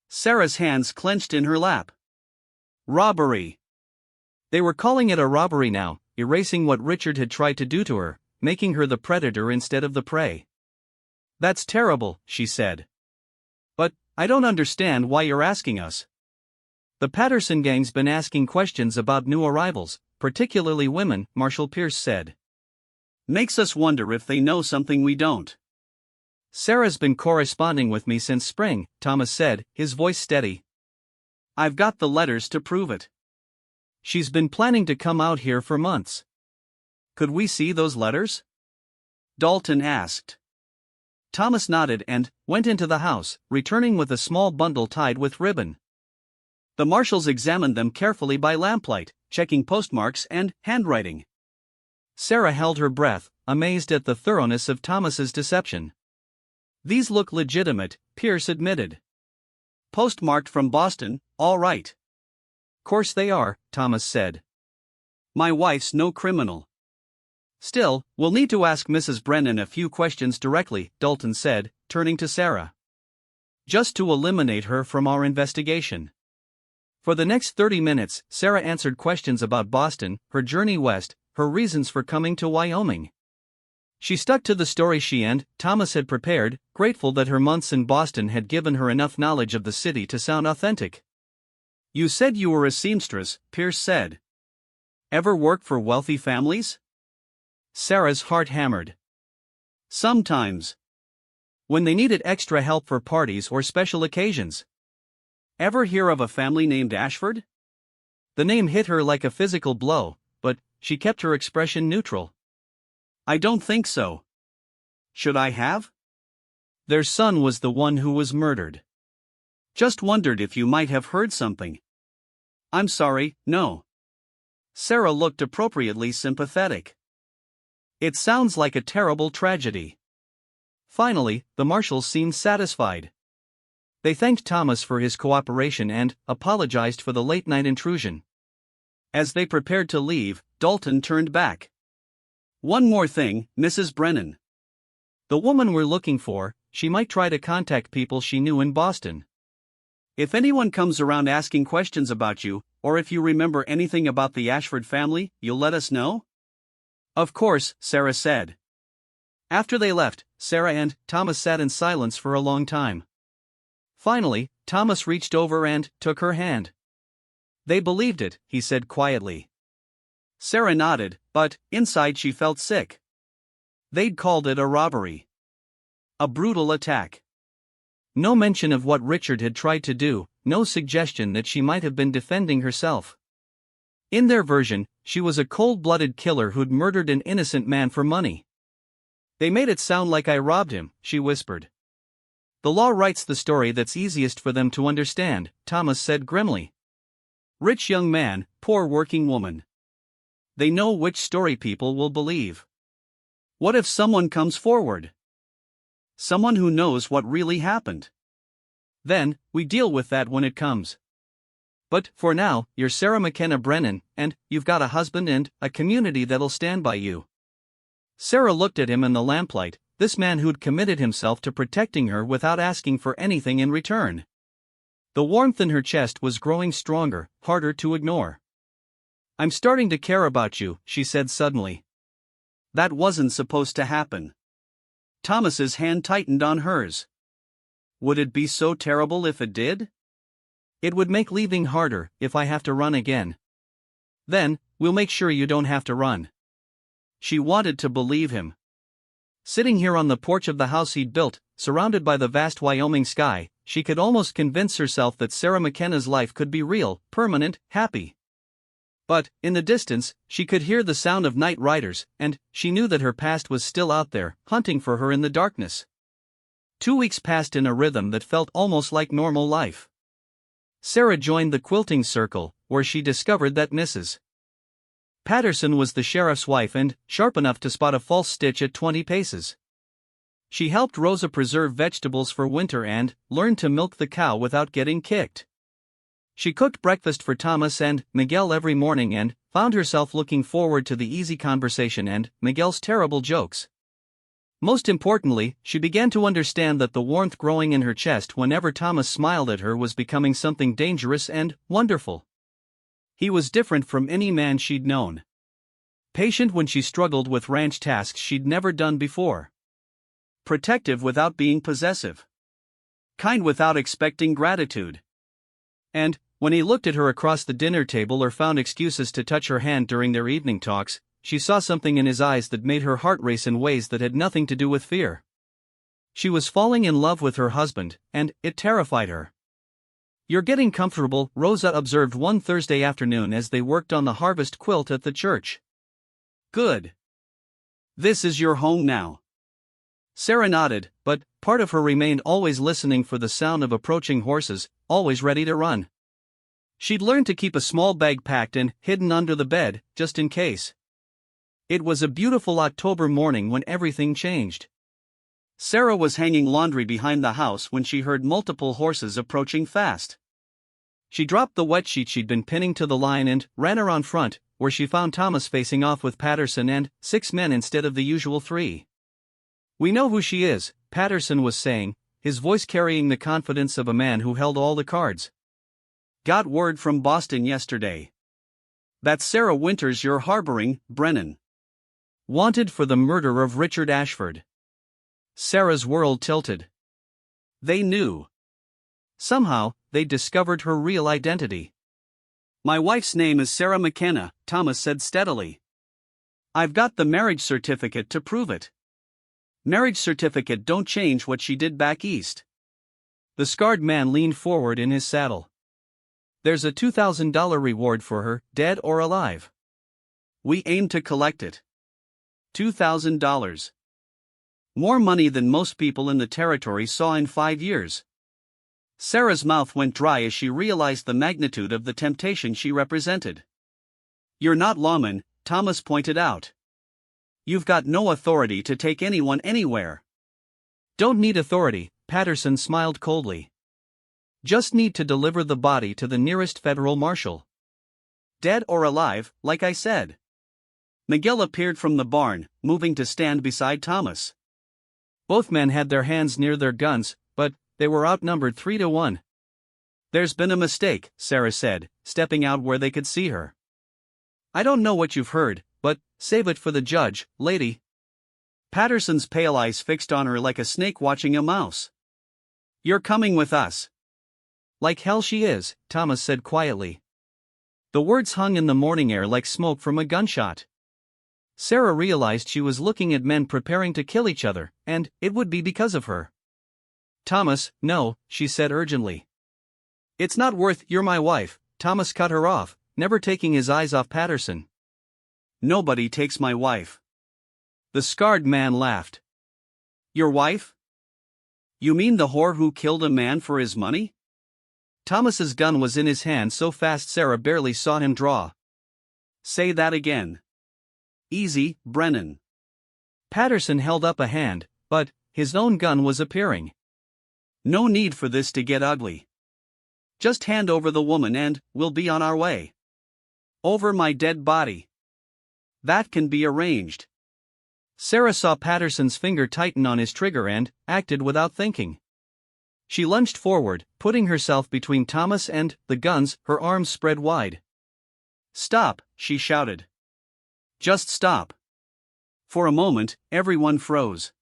Sarah's hands clenched in her lap. Robbery. They were calling it a robbery now, erasing what Richard had tried to do to her, making her the predator instead of the prey. "That's terrible," she said. "But I don't understand why you're asking us." "The Patterson gang's been asking questions about new arrivals, particularly women," Marshal Pierce said. "Makes us wonder if they know something we don't." "Sarah's been corresponding with me since spring," Thomas said, his voice steady. "I've got the letters to prove it. She's been planning to come out here for months." "Could we see those letters?" Dalton asked. Thomas nodded and went into the house, returning with a small bundle tied with ribbon. The marshals examined them carefully by lamplight, checking postmarks and handwriting. Sarah held her breath, amazed at the thoroughness of Thomas's deception. "These look legitimate," Pierce admitted. "Postmarked from Boston, all right." "Course they are," Thomas said. "My wife's no criminal." "Still, we'll need to ask Mrs. Brennan a few questions directly," Dalton said, turning to Sarah. "Just to eliminate her from our investigation." For the next 30 minutes, Sarah answered questions about Boston, her journey west, her reasons for coming to Wyoming. She stuck to the story she and Thomas had prepared, grateful that her months in Boston had given her enough knowledge of the city to sound authentic. "You said you were a seamstress," Pierce said. "Ever work for wealthy families?" Sarah's heart hammered. "Sometimes. When they needed extra help for parties or special occasions." "Ever hear of a family named Ashford?" The name hit her like a physical blow, but she kept her expression neutral. "I don't think so. Should I have?" "Their son was the one who was murdered." Just wondered if you might have heard something. I'm sorry, no. Sarah looked appropriately sympathetic. It sounds like a terrible tragedy. Finally, the marshals seemed satisfied. They thanked Thomas for his cooperation and apologized for the late-night intrusion. As they prepared to leave, Dalton turned back. One more thing, Mrs. Brennan. The woman we're looking for, she might try to contact people she knew in Boston. If anyone comes around asking questions about you, or if you remember anything about the Ashford family, you'll let us know? Of course, Sarah said. After they left, Sarah and Thomas sat in silence for a long time. Finally, Thomas reached over and took her hand. They believed it, he said quietly. Sarah nodded, but inside she felt sick. They'd called it a robbery. A brutal attack. No mention of what Richard had tried to do, no suggestion that she might have been defending herself. In their version, she was a cold-blooded killer who'd murdered an innocent man for money. They made it sound like I robbed him, she whispered. The law writes the story that's easiest for them to understand, Thomas said grimly. Rich young man, poor working woman. They know which story people will believe. What if someone comes forward? Someone who knows what really happened. Then, we deal with that when it comes. But, for now, you're Sarah McKenna Brennan, and you've got a husband and a community that'll stand by you. Sarah looked at him in the lamplight, this man who'd committed himself to protecting her without asking for anything in return. The warmth in her chest was growing stronger, harder to ignore. I'm starting to care about you, she said suddenly. That wasn't supposed to happen. Thomas's hand tightened on hers. Would it be so terrible if it did? It would make leaving harder, if I have to run again. Then, we'll make sure you don't have to run. She wanted to believe him. Sitting here on the porch of the house he'd built, surrounded by the vast Wyoming sky, she could almost convince herself that Sarah McKenna's life could be real, permanent, happy. But, in the distance, she could hear the sound of night riders, and she knew that her past was still out there, hunting for her in the darkness. 2 weeks passed in a rhythm that felt almost like normal life. Sarah joined the quilting circle, where she discovered that Mrs. Patterson was the sheriff's wife and sharp enough to spot a false stitch at 20 paces. She helped Rosa preserve vegetables for winter and learned to milk the cow without getting kicked. She cooked breakfast for Thomas and Miguel every morning and found herself looking forward to the easy conversation and Miguel's terrible jokes. Most importantly, she began to understand that the warmth growing in her chest whenever Thomas smiled at her was becoming something dangerous and wonderful. He was different from any man she'd known. Patient when she struggled with ranch tasks she'd never done before. Protective without being possessive. Kind without expecting gratitude. And, when he looked at her across the dinner table or found excuses to touch her hand during their evening talks, she saw something in his eyes that made her heart race in ways that had nothing to do with fear. She was falling in love with her husband, and it terrified her. You're getting comfortable, Rosa observed one Thursday afternoon as they worked on the harvest quilt at the church. Good. This is your home now. Sarah nodded, but part of her remained always listening for the sound of approaching horses, always ready to run. She'd learned to keep a small bag packed and hidden under the bed, just in case. It was a beautiful October morning when everything changed. Sarah was hanging laundry behind the house when she heard multiple horses approaching fast. She dropped the wet sheet she'd been pinning to the line and ran around front, where she found Thomas facing off with Patterson and 6 men instead of the usual 3. We know who she is, Patterson was saying, his voice carrying the confidence of a man who held all the cards. Got word from Boston yesterday. That's Sarah Winters you're harboring, Brennan. Wanted for the murder of Richard Ashford. Sarah's world tilted. They knew. Somehow, they'd discovered her real identity. My wife's name is Sarah McKenna, Thomas said steadily. I've got the marriage certificate to prove it. Marriage certificate don't change what she did back east. The scarred man leaned forward in his saddle. There's a $2,000 reward for her, dead or alive. We aim to collect it. $2,000. More money than most people in the territory saw in 5 years. Sarah's mouth went dry as she realized the magnitude of the temptation she represented. "You're not lawman," Thomas pointed out. "You've got no authority to take anyone anywhere." "Don't need authority," Patterson smiled coldly. "Just need to deliver the body to the nearest federal marshal. Dead or alive, like I said." Miguel appeared from the barn, moving to stand beside Thomas. Both men had their hands near their guns, but they were outnumbered 3-1. "There's been a mistake," Sarah said, stepping out where they could see her. "I don't know what you've heard, but save it for the judge, lady." Patterson's pale eyes fixed on her like a snake watching a mouse. "You're coming with us." "Like hell she is," Thomas said quietly. The words hung in the morning air like smoke from a gunshot. Sarah realized she was looking at men preparing to kill each other, and it would be because of her. "Thomas, no," she said urgently. "It's not worth. You're my wife," Thomas cut her off, never taking his eyes off Patterson. "Nobody takes my wife." The scarred man laughed. "Your wife? You mean the whore who killed a man for his money?" Thomas's gun was in his hand so fast Sarah barely saw him draw. "Say that again." "Easy, Brennan." Patterson held up a hand, but his own gun was appearing. "No need for this to get ugly. Just hand over the woman and we'll be on our way." "Over my dead body." "That can be arranged." Sarah saw Patterson's finger tighten on his trigger and acted without thinking. She lunged forward, putting herself between Thomas and the guns, her arms spread wide. "Stop," she shouted. "Just stop." For a moment, everyone froze.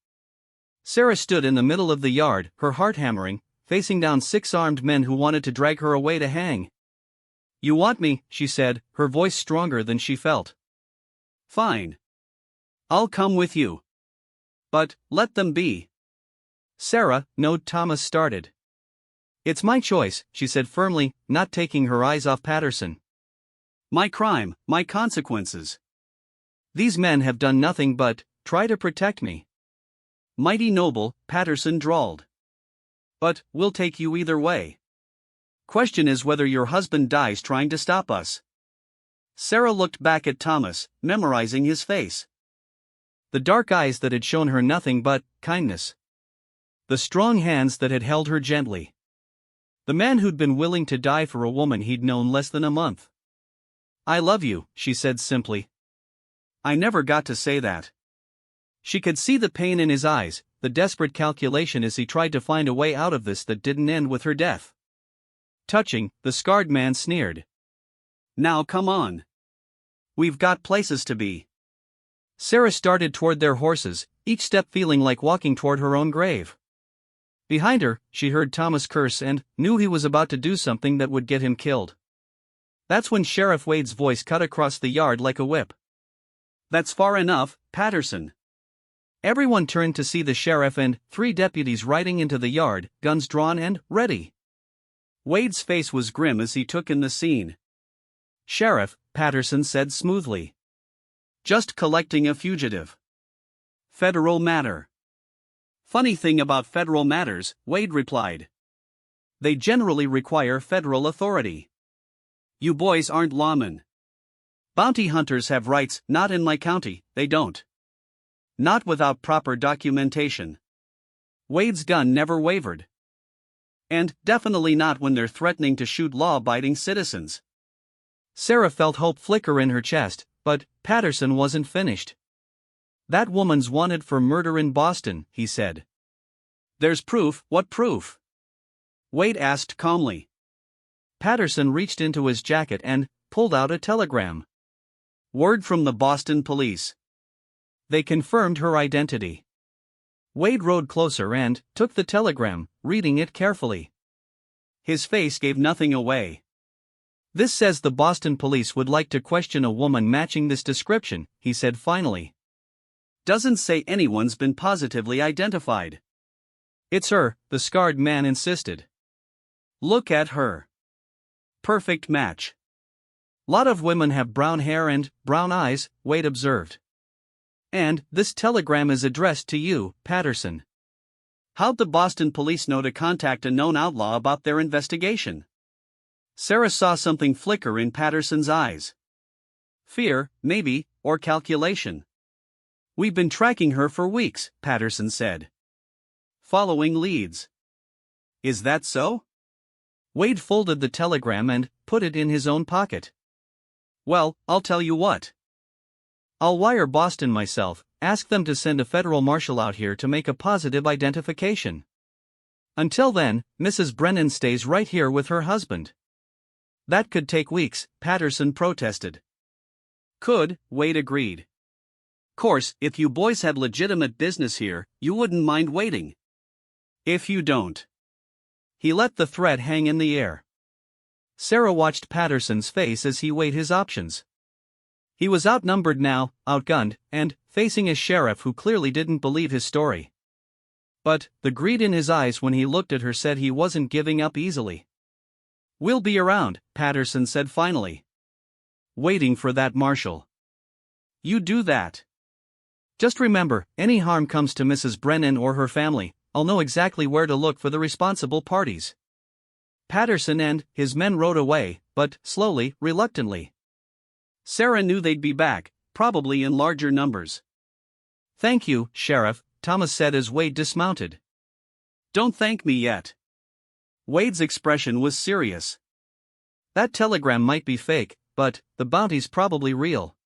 Sarah stood in the middle of the yard, her heart hammering, facing down 6 armed men who wanted to drag her away to hang. "You want me," she said, her voice stronger than she felt. "Fine. I'll come with you. But let them be." "Sarah, no," Thomas started. "It's my choice," she said firmly, not taking her eyes off Patterson. "My crime, my consequences. These men have done nothing but try to protect me." "Mighty noble," Patterson drawled. "But we'll take you either way. Question is whether your husband dies trying to stop us." Sarah looked back at Thomas, memorizing his face. The dark eyes that had shown her nothing but kindness. The strong hands that had held her gently. The man who'd been willing to die for a woman he'd known less than a month. "I love you," she said simply. "I never got to say that." She could see the pain in his eyes, the desperate calculation as he tried to find a way out of this that didn't end with her death. Touching, the scarred man sneered. "Now come on. We've got places to be." Sarah started toward their horses, each step feeling like walking toward her own grave. Behind her, she heard Thomas curse and knew he was about to do something that would get him killed. That's when Sheriff Wade's voice cut across the yard like a whip. "That's far enough, Patterson." Everyone turned to see the sheriff and 3 deputies riding into the yard, guns drawn and ready. Wade's face was grim as he took in the scene. "Sheriff," Patterson said smoothly. "Just collecting a fugitive. Federal matter." "Funny thing about federal matters," Wade replied. "They generally require federal authority. You boys aren't lawmen. Bounty hunters have rights, not in my county, they don't. Not without proper documentation." Wade's gun never wavered. "And definitely not when they're threatening to shoot law-abiding citizens." Sarah felt hope flicker in her chest, but Patterson wasn't finished. "That woman's wanted for murder in Boston," he said. "There's proof." "What proof?" Wade asked calmly. Patterson reached into his jacket and pulled out a telegram. "Word from the Boston police. They confirmed her identity." Wade rode closer and took the telegram, reading it carefully. His face gave nothing away. "This says the Boston police would like to question a woman matching this description," he said finally. "Doesn't say anyone's been positively identified." "It's her," the scarred man insisted. "Look at her. Perfect match." "Lot of women have brown hair and brown eyes," Wade observed. "And this telegram is addressed to you, Patterson." How'd the Boston police know to contact a known outlaw about their investigation? Sarah saw something flicker in Patterson's eyes. Fear, maybe, or calculation. We've been tracking her for weeks, Patterson said. Following leads. Is that so? Wade folded the telegram and put it in his own pocket. Well, I'll tell you what. I'll wire Boston myself, ask them to send a federal marshal out here to make a positive identification. Until then, Mrs. Brennan stays right here with her husband. That could take weeks, Patterson protested. Could, Wade agreed. Course, if you boys had legitimate business here, you wouldn't mind waiting. If you don't. He let the threat hang in the air. Sarah watched Patterson's face as he weighed his options. He was outnumbered now, outgunned, and facing a sheriff who clearly didn't believe his story. But the greed in his eyes when he looked at her said he wasn't giving up easily. We'll be around, Patterson said finally. Waiting for that marshal. You do that. Just remember, any harm comes to Mrs. Brennan or her family, I'll know exactly where to look for the responsible parties. Patterson and his men rode away, but slowly, reluctantly. Sarah knew they'd be back, probably in larger numbers. Thank you, Sheriff, Thomas said as Wade dismounted. Don't thank me yet. Wade's expression was serious. That telegram might be fake, but the bounty's probably real.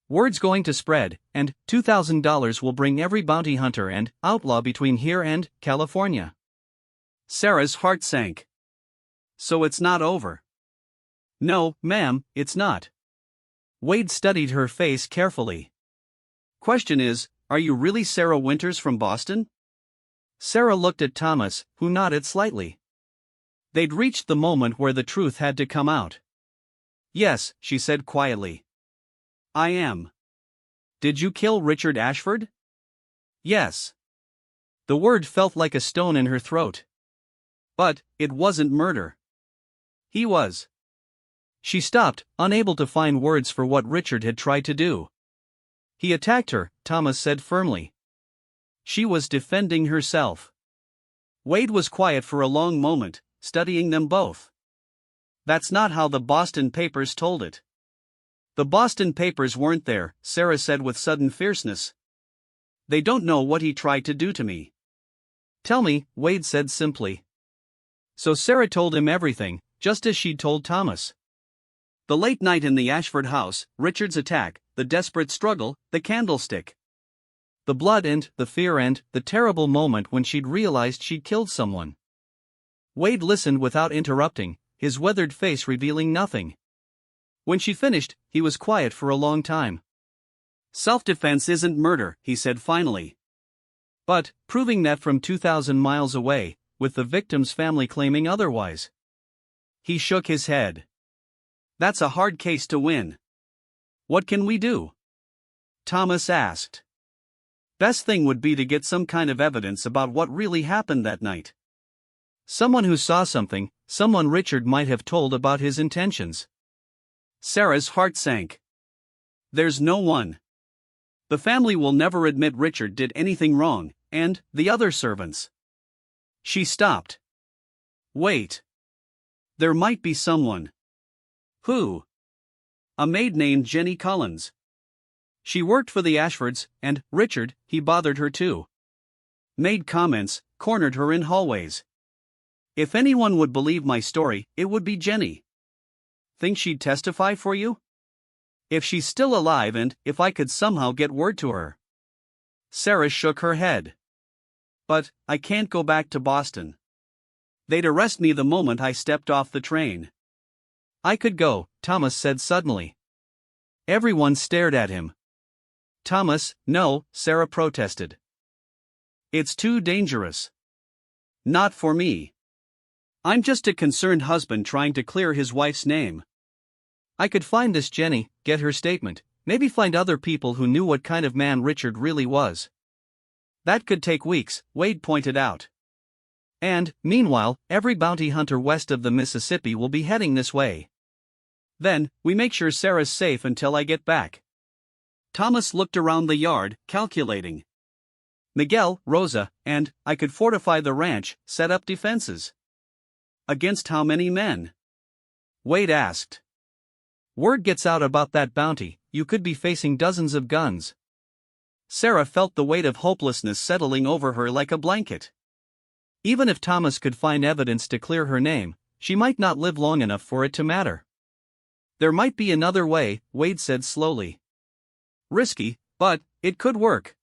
Word's going to spread, and $2,000 will bring every bounty hunter and outlaw between here and California. Sarah's heart sank. So it's not over. No, ma'am, it's not. Wade studied her face carefully. Question is, are you really Sarah Winters from Boston? Sarah looked at Thomas, who nodded slightly. They'd reached the moment where the truth had to come out. Yes, she said quietly. I am. Did you kill Richard Ashford? Yes. The word felt like a stone in her throat. But it wasn't murder. He was. She stopped, unable to find words for what Richard had tried to do. He attacked her, Thomas said firmly. She was defending herself. Wade was quiet for a long moment, studying them both. That's not how the Boston papers told it. The Boston papers weren't there, Sarah said with sudden fierceness. They don't know what he tried to do to me. Tell me, Wade said simply. So Sarah told him everything, just as she'd told Thomas. The late night in the Ashford house, Richard's attack, the desperate struggle, the candlestick. The blood and the fear and the terrible moment when she'd realized she'd killed someone. Wade listened without interrupting, his weathered face revealing nothing. When she finished, he was quiet for a long time. Self-defense isn't murder, he said finally. But, proving that from 2,000 miles away, with the victim's family claiming otherwise. He shook his head. That's a hard case to win. What can we do? Thomas asked. Best thing would be to get some kind of evidence about what really happened that night. Someone who saw something, someone Richard might have told about his intentions. Sarah's heart sank. There's no one. The family will never admit Richard did anything wrong, and the other servants. She stopped. Wait. There might be someone. Who? A maid named Jenny Collins. She worked for the Ashfords, and Richard, he bothered her too. Made comments, cornered her in hallways. If anyone would believe my story, it would be Jenny. Think she'd testify for you? If she's still alive and if I could somehow get word to her. Sarah shook her head. But I can't go back to Boston. They'd arrest me the moment I stepped off the train. I could go, Thomas said suddenly. Everyone stared at him. Thomas, no, Sarah protested. It's too dangerous. Not for me. I'm just a concerned husband trying to clear his wife's name. I could find this Jenny, get her statement, maybe find other people who knew what kind of man Richard really was. That could take weeks, Wade pointed out. And, meanwhile, every bounty hunter west of the Mississippi will be heading this way. Then, we make sure Sarah's safe until I get back. Thomas looked around the yard, calculating. Miguel, Rosa, and I could fortify the ranch, set up defenses. Against how many men? Wade asked. Word gets out about that bounty, you could be facing dozens of guns. Sarah felt the weight of hopelessness settling over her like a blanket. Even if Thomas could find evidence to clear her name, she might not live long enough for it to matter. There might be another way, Wade said slowly. Risky, but it could work.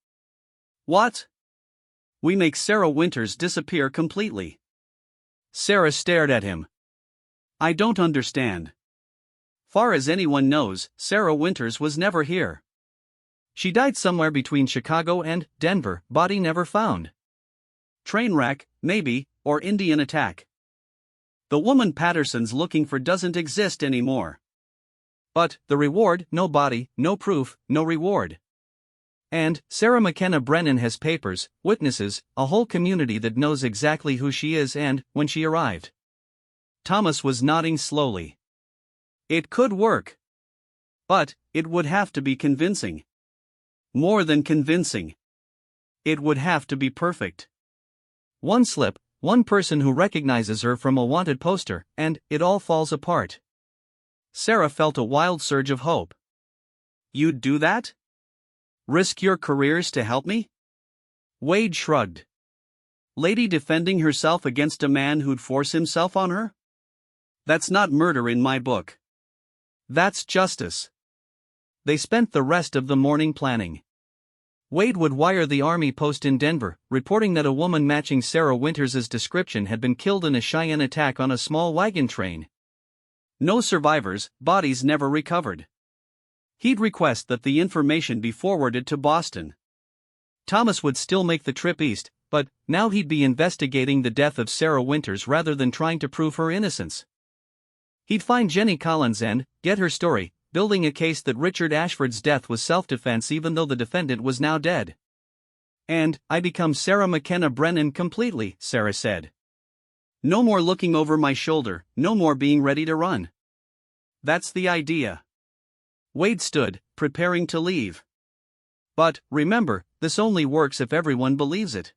What? We make Sarah Winters disappear completely. Sarah stared at him. I don't understand. Far as anyone knows, Sarah Winters was never here. She died somewhere between Chicago and Denver, body never found. Train wreck, maybe, or Indian attack. The woman Patterson's looking for doesn't exist anymore. But the reward, no body, no proof, no reward. And Sarah McKenna Brennan has papers, witnesses, a whole community that knows exactly who she is and when she arrived. Thomas was nodding slowly. It could work. But it would have to be convincing. More than convincing. It would have to be perfect. One slip, one person who recognizes her from a wanted poster, and it all falls apart. Sarah felt a wild surge of hope. You'd do that? Risk your careers to help me? Wade shrugged. Lady defending herself against a man who'd force himself on her? That's not murder in my book. That's justice. They spent the rest of the morning planning. Wade would wire the army post in Denver, reporting that a woman matching Sarah Winters' description had been killed in a Cheyenne attack on a small wagon train. No survivors, bodies never recovered. He'd request that the information be forwarded to Boston. Thomas would still make the trip east, but now he'd be investigating the death of Sarah Winters rather than trying to prove her innocence. He'd find Jenny Collins and get her story, building a case that Richard Ashford's death was self-defense even though the defendant was now dead. And I become Sarah McKenna Brennan completely, Sarah said. No more looking over my shoulder, no more being ready to run. That's the idea. Wade stood, preparing to leave. But, remember, this only works if everyone believes it.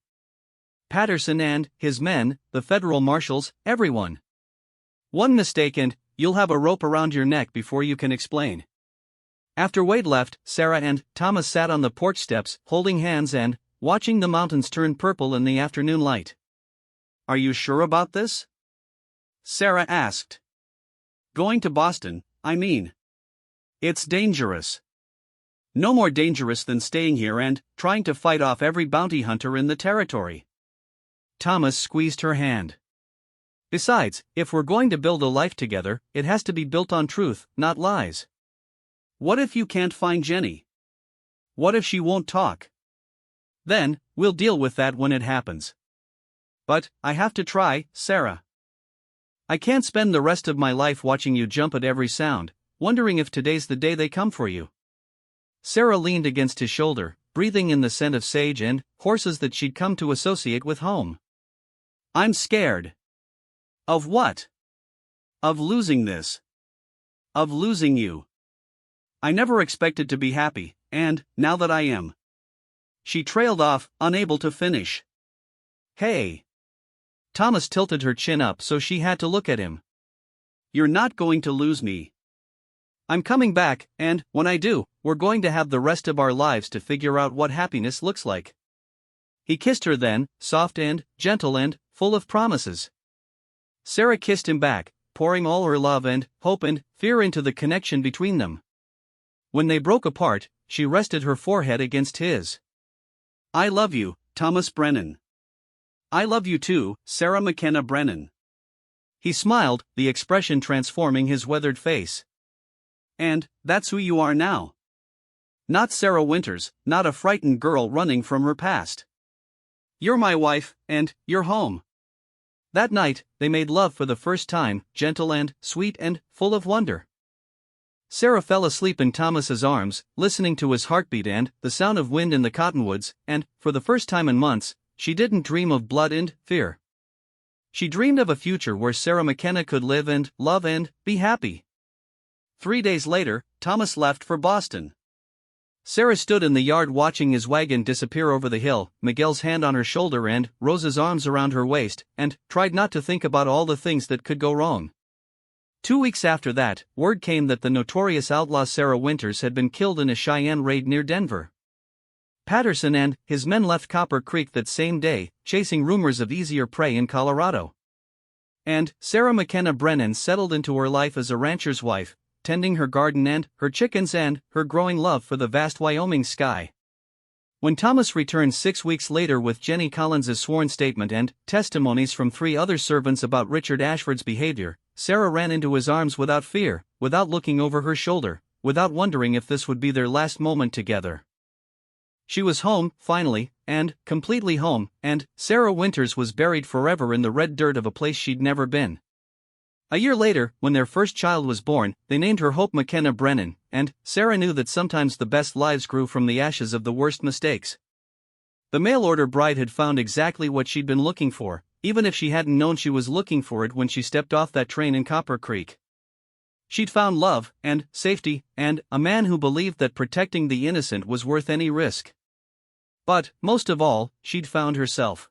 Patterson and his men, the federal marshals, everyone. One mistake and you'll have a rope around your neck before you can explain. After Wade left, Sarah and Thomas sat on the porch steps, holding hands and watching the mountains turn purple in the afternoon light. Are you sure about this? Sarah asked. Going to Boston, I mean. It's dangerous. No more dangerous than staying here and trying to fight off every bounty hunter in the territory. Thomas squeezed her hand. Besides, if we're going to build a life together, it has to be built on truth, not lies. What if you can't find Jenny? What if she won't talk? Then, we'll deal with that when it happens. But I have to try, Sarah. I can't spend the rest of my life watching you jump at every sound, wondering if today's the day they come for you. Sarah leaned against his shoulder, breathing in the scent of sage and horses that she'd come to associate with home. I'm scared. Of what? Of losing this. Of losing you. I never expected to be happy, and now that I am. She trailed off, unable to finish. Hey. Thomas tilted her chin up so she had to look at him. You're not going to lose me. I'm coming back, and when I do, we're going to have the rest of our lives to figure out what happiness looks like. He kissed her then, soft and gentle and full of promises. Sarah kissed him back, pouring all her love and hope and fear into the connection between them. When they broke apart, she rested her forehead against his. I love you, Thomas Brennan. I love you too, Sarah McKenna Brennan. He smiled, the expression transforming his weathered face. And that's who you are now. Not Sarah Winters, not a frightened girl running from her past. You're my wife, and you're home. That night, they made love for the first time, gentle and sweet and full of wonder. Sarah fell asleep in Thomas's arms, listening to his heartbeat and the sound of wind in the cottonwoods, and, for the first time in months, she didn't dream of blood and fear. She dreamed of a future where Sarah McKenna could live and love and be happy. 3 days later, Thomas left for Boston. Sarah stood in the yard watching his wagon disappear over the hill, Miguel's hand on her shoulder and Rosa's arms around her waist, and tried not to think about all the things that could go wrong. 2 weeks after that, word came that the notorious outlaw Sarah Winters had been killed in a Cheyenne raid near Denver. Patterson and his men left Copper Creek that same day, chasing rumors of easier prey in Colorado. And Sarah McKenna Brennan settled into her life as a rancher's wife, tending her garden and her chickens and her growing love for the vast Wyoming sky. When Thomas returned 6 weeks later with Jenny Collins's sworn statement and testimonies from 3 other servants about Richard Ashford's behavior, Sarah ran into his arms without fear, without looking over her shoulder, without wondering if this would be their last moment together. She was home, finally, and completely home, and Sarah Winters was buried forever in the red dirt of a place she'd never been. A year later, when their first child was born, they named her Hope McKenna Brennan, and Sarah knew that sometimes the best lives grew from the ashes of the worst mistakes. The mail-order bride had found exactly what she'd been looking for, even if she hadn't known she was looking for it when she stepped off that train in Copper Creek. She'd found love, and safety, and a man who believed that protecting the innocent was worth any risk. But, most of all, she'd found herself.